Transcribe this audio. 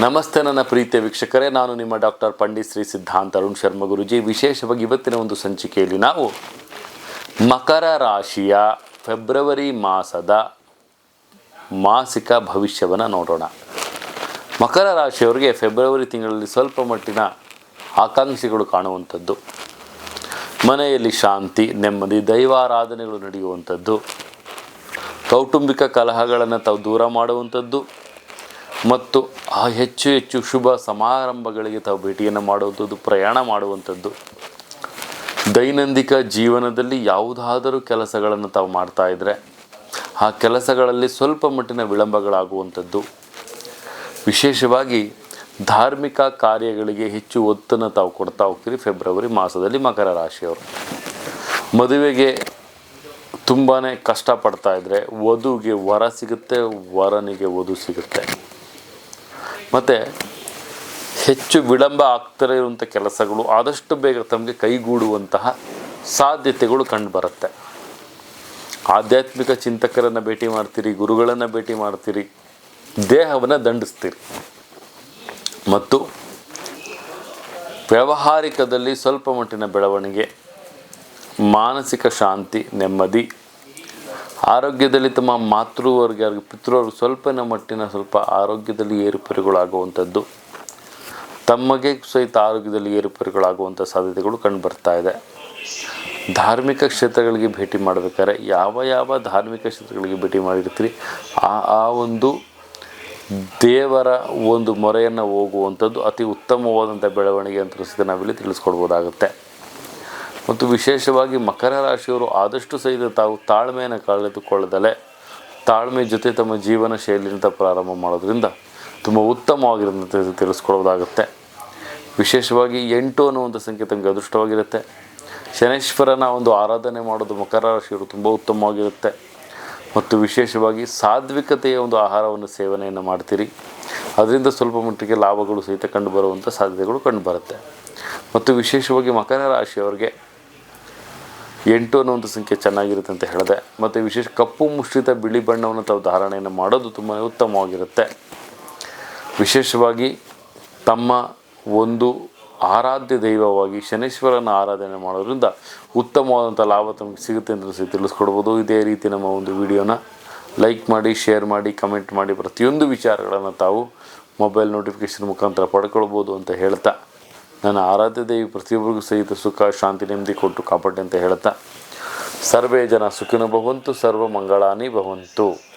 ನಮಸ್ತೆ ನನ್ನ ಪ್ರೀತಿಯ ವೀಕ್ಷಕರೇ, ನಾನು ನಿಮ್ಮ ಡಾಕ್ಟರ್ ಪಂಡಿತ್ ಶ್ರೀ ಸಿದ್ಧಾಂತ ಅರುಣ್ ಶರ್ಮ ಗುರುಜಿ. ವಿಶೇಷವಾಗಿ ಇವತ್ತಿನ ಒಂದು ಸಂಚಿಕೆಯಲ್ಲಿ ನಾವು ಮಕರ ರಾಶಿಯ ಫೆಬ್ರವರಿ ಮಾಸದ ಮಾಸಿಕ ಭವಿಷ್ಯವನ್ನು ನೋಡೋಣ. ಮಕರ ರಾಶಿಯವರಿಗೆ ಫೆಬ್ರವರಿ ತಿಂಗಳಲ್ಲಿ ಸ್ವಲ್ಪ ಮಟ್ಟಿನ ಆಕಾಂಕ್ಷೆಗಳು ಕಾಣುವಂಥದ್ದು, ಮನೆಯಲ್ಲಿ ಶಾಂತಿ, ನೆಮ್ಮದಿ, ದೈವಾರಾಧನೆಗಳು ನಡೆಯುವಂಥದ್ದು, ಕೌಟುಂಬಿಕ ಕಲಹಗಳನ್ನು ತಾವು ದೂರ ಮಾಡುವಂಥದ್ದು ಮತ್ತು ಹೆಚ್ಚು ಹೆಚ್ಚು ಶುಭ ಸಮಾರಂಭಗಳಿಗೆ ತಾವು ಭೇಟಿಯನ್ನು ಮಾಡುವಂಥದ್ದು, ಪ್ರಯಾಣ ಮಾಡುವಂಥದ್ದು, ದೈನಂದಿನ ಜೀವನದಲ್ಲಿ ಯಾವುದಾದರೂ ಕೆಲಸಗಳನ್ನು ತಾವು ಮಾಡ್ತಾ ಇದ್ದರೆ ಆ ಕೆಲಸಗಳಲ್ಲಿ ಸ್ವಲ್ಪ ಮಟ್ಟಿನ ವಿಳಂಬಗಳಾಗುವಂಥದ್ದು, ವಿಶೇಷವಾಗಿ ಧಾರ್ಮಿಕ ಕಾರ್ಯಗಳಿಗೆ ಹೆಚ್ಚು ಒತ್ತನ್ನು ತಾವು ಕೊಡ್ತಾ ಹೋಗ್ತೀರಿ ಫೆಬ್ರವರಿ ಮಾಸದಲ್ಲಿ. ಮಕರ ರಾಶಿಯವರು ಮದುವೆಗೆ ತುಂಬಾ ಕಷ್ಟಪಡ್ತಾ ಇದ್ದರೆ ವಧುವಿಗೆ ವರ ಸಿಗುತ್ತೆ, ವರನಿಗೆ ವಧು ಸಿಗುತ್ತೆ. ಮತ್ತು ಹೆಚ್ಚು ವಿಳಂಬ ಆಗ್ತಾ ಇರುವಂಥ ಕೆಲಸಗಳು ಆದಷ್ಟು ಬೇಗ ತಮಗೆ ಕೈಗೂಡುವಂತಹ ಸಾಧ್ಯತೆಗಳು ಕಂಡುಬರುತ್ತೆ. ಆಧ್ಯಾತ್ಮಿಕ ಚಿಂತಕರನ್ನು ಭೇಟಿ ಮಾಡ್ತೀರಿ, ಗುರುಗಳನ್ನು ಭೇಟಿ ಮಾಡ್ತೀರಿ, ದೇಹವನ್ನು ದಂಡಿಸ್ತೀರಿ ಮತ್ತು ವ್ಯಾವಹಾರಿಕದಲ್ಲಿ ಸ್ವಲ್ಪ ಮಟ್ಟಿನ ಬೆಳವಣಿಗೆ, ಮಾನಸಿಕ ಶಾಂತಿ, ನೆಮ್ಮದಿ, ಆರೋಗ್ಯದಲ್ಲಿ ತಮ್ಮ ಮಾತೃವರ್ಗ ಪಿತೃವರು ಸ್ವಲ್ಪ ಆರೋಗ್ಯದಲ್ಲಿ ಏರುಪೇರುಗಳಾಗುವಂಥದ್ದು, ತಮಗೆ ಸಹಿತ ಆರೋಗ್ಯದಲ್ಲಿ ಏರುಪೇರುಗಳಾಗುವಂಥ ಸಾಧ್ಯತೆಗಳು ಕಂಡುಬರ್ತಾ ಇದೆ. ಧಾರ್ಮಿಕ ಕ್ಷೇತ್ರಗಳಿಗೆ ಭೇಟಿ ಮಾಡಬೇಕಾದ್ರೆ ಯಾವ ಧಾರ್ಮಿಕ ಕ್ಷೇತ್ರಗಳಿಗೆ ಭೇಟಿ ಮಾಡಿರ್ತೀರಿ ಆ ಒಂದು ದೇವರ ಒಂದು ಮೊರೆಯನ್ನು ಹೋಗುವಂಥದ್ದು ಅತಿ ಉತ್ತಮವಾದಂಥ ಬೆಳವಣಿಗೆ ಅಂತ ಸಹಿತ ನಾವಿಲ್ಲಿ ತಿಳಿಸ್ಕೊಡ್ಬೋದಾಗುತ್ತೆ. ಮತ್ತು ವಿಶೇಷವಾಗಿ ಮಕರ ರಾಶಿಯವರು ಆದಷ್ಟು ಸಹಿತ ತಾವು ತಾಳ್ಮೆಯನ್ನು ಕಳೆದುಕೊಳ್ಳದಲೇ ತಾಳ್ಮೆ ಜೊತೆ ತಮ್ಮ ಜೀವನ ಶೈಲಿಯಿಂದ ಪ್ರಾರಂಭ ಮಾಡೋದ್ರಿಂದ ತುಂಬ ಉತ್ತಮವಾಗಿರೋದಂತೆ ತಿಳಿಸ್ಕೊಳ್ಳೋದಾಗುತ್ತೆ. ವಿಶೇಷವಾಗಿ 8 ಅನ್ನುವಂಥ ಸಂಖ್ಯೆ ತಮಗೆ ಅದೃಷ್ಟವಾಗಿರುತ್ತೆ. ಶನೇಶ್ವರನ ಒಂದು ಆರಾಧನೆ ಮಾಡೋದು ಮಕರ ರಾಶಿಯವರು ತುಂಬ ಉತ್ತಮವಾಗಿರುತ್ತೆ. ಮತ್ತು ವಿಶೇಷವಾಗಿ ಸಾತ್ವಿಕತೆಯ ಒಂದು ಆಹಾರವನ್ನು ಸೇವನೆಯನ್ನು ಮಾಡ್ತೀರಿ, ಅದರಿಂದ ಸ್ವಲ್ಪ ಮಟ್ಟಿಗೆ ಲಾಭಗಳು ಸಹಿತ ಕಂಡುಬರುವಂಥ ಸಾಧ್ಯತೆಗಳು ಕಂಡುಬರುತ್ತೆ. ಮತ್ತು ವಿಶೇಷವಾಗಿ ಮಕರ ರಾಶಿಯವರಿಗೆ 8 ಅನ್ನುವಂಥ ಸಂಖ್ಯೆ ಚೆನ್ನಾಗಿರುತ್ತೆ ಅಂತ ಹೇಳಿದೆ. ಮತ್ತು ವಿಶೇಷ ಕಪ್ಪು ಮಿಶ್ರಿತ ಬಿಳಿ ಬಣ್ಣವನ್ನು ತಾವು ಧಾರಣೆಯನ್ನು ಮಾಡೋದು ತುಂಬ ಉತ್ತಮವಾಗಿರುತ್ತೆ. ವಿಶೇಷವಾಗಿ ತಮ್ಮ ಒಂದು ಆರಾಧ್ಯ ದೈವವಾಗಿ ಶನೇಶ್ವರನ ಆರಾಧನೆ ಮಾಡೋದ್ರಿಂದ ಉತ್ತಮವಾದಂಥ ಲಾಭ ತಮಗೆ ಸಿಗುತ್ತೆ ಅಂತ ತಿಳಿಸ್ಕೊಡ್ಬೋದು. ಇದೇ ರೀತಿ ನಮ್ಮ ಒಂದು ವಿಡಿಯೋನ ಲೈಕ್ ಮಾಡಿ, ಶೇರ್ ಮಾಡಿ, ಕಮೆಂಟ್ ಮಾಡಿ, ಪ್ರತಿಯೊಂದು ವಿಚಾರಗಳನ್ನು ತಾವು ಮೊಬೈಲ್ ನೋಟಿಫಿಕೇಷನ್ ಮುಖಾಂತರ ಪಡ್ಕೊಳ್ಬೋದು ಅಂತ ಹೇಳ್ತಾ, ನನ್ನ ಆರಾಧ್ಯ ದೇವಿ ಪ್ರತಿಯೊಬ್ಬರಿಗೂ ಸಹಿತ ಸುಖ, ಶಾಂತಿ, ನೆಮ್ಮದಿ ಕೊಟ್ಟು ಕಾಪಾಡಿ ಅಂತ ಹೇಳ್ತಾ, ಸರ್ವೇ ಜನ ಸುಖಿನೋ ಭವಂತು, ಸರ್ವ ಮಂಗಳಾನಿ ಭವಂತು.